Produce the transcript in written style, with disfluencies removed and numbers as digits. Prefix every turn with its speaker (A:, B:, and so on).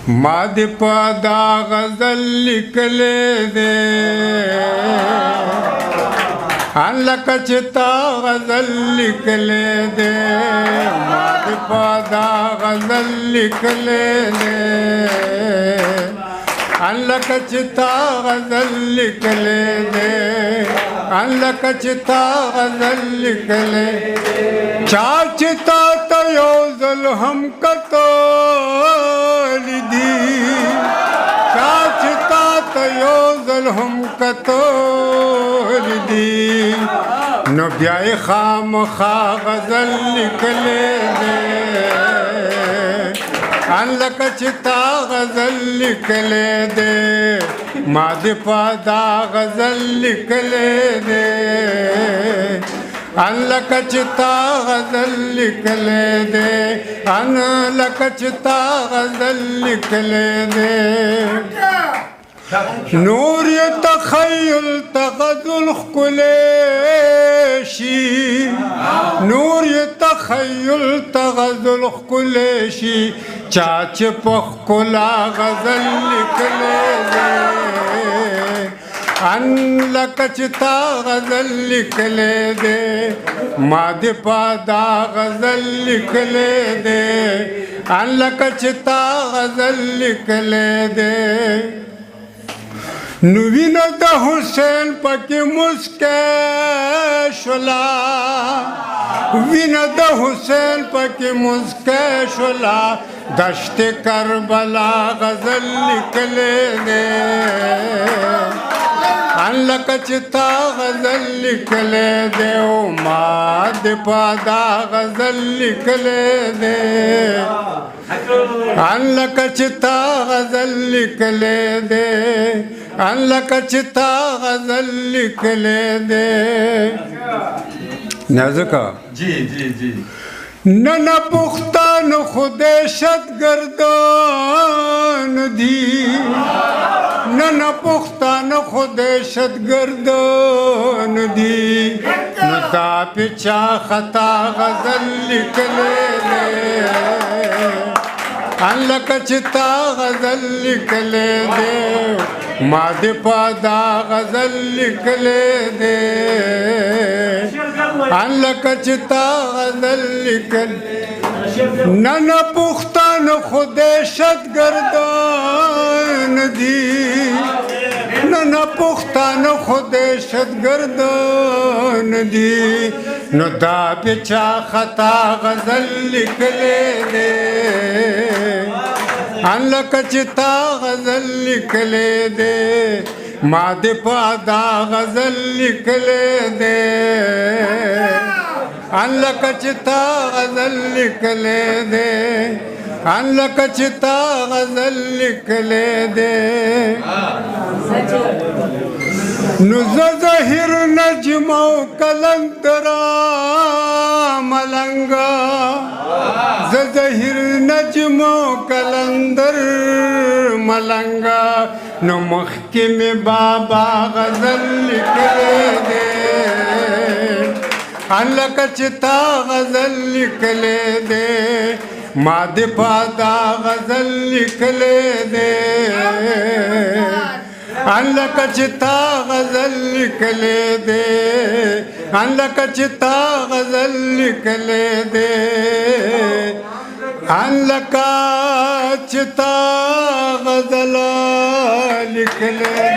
A: ما دې په دا غزل لیکلې دې لکه چې تا غزل لیکلې دې ما دې په دا غزل لیکلې دې لکه چې تا غزل لیکلې دې لکه چې تا غزل لیکلې چا چې تا ته یو ځل هم کتلی دي چا چې تا ته یو ځل هم کتلی دي نو بیا یې خامخا غزل لیکلې دې لکه چې تا غزل لیکلې دې ما دې په دا غزل لیکلې دې لکه چې تا غزل لیکلې دې لکه چې تا غزل لیکلې دې نور یې تخیل تغزل ښکلی شي نور یې تخیل تغزل ښکلی شي چا چې په ښکلا غزل لیکلی دی لکه چې تا غزل لیکلی دی ما دې په دا غزل لیکلی دی لکه چې تا غزل لیکلی دی نو وینه د حسین پکې مسکه شولا وینه د حسین پکې مسکه شولا دشت کربلا غزل لیکلې دې لکه چې تا غزل لیکلې دې او ما دې په دا غزل لیکلې دې لکه چې تا غزل لیکلې دې لکه چې تا غزل لیکلې دې نازکه
B: جی جی جی
A: نن پختان خودشت گردان دی نن پختان خودشت گردان دی نتا پچا خطا غزل لیکلے دے لکه چې تا غزل لیکلې دې ما دې په دا غزل لیکلې دې لکه چې تا غزل لیکلې نن پختان خودشت گردان دی نن پختان خودشت گردان دی نو دا پچا خطا غزل لیکلې دې لکه چې تا غزل لیکلې دې ما دې په دا غزل لیکلې دې لکه چې تا غزل لیکلې دې لکه چې تا غزل لیکلې دې نو زهر نجم او کلندرا ملنگا زهر نجم او کلندر ملنگا نو محکم بابا غزل لیکلې دې لکه چې تا غزل لیکلې دې ما دې په دا غزل لیکلې دې لکه چې تا غزل لیکلې دې لکه چې تا غزل لیکلې دې لکه چې تا غزل لیکلې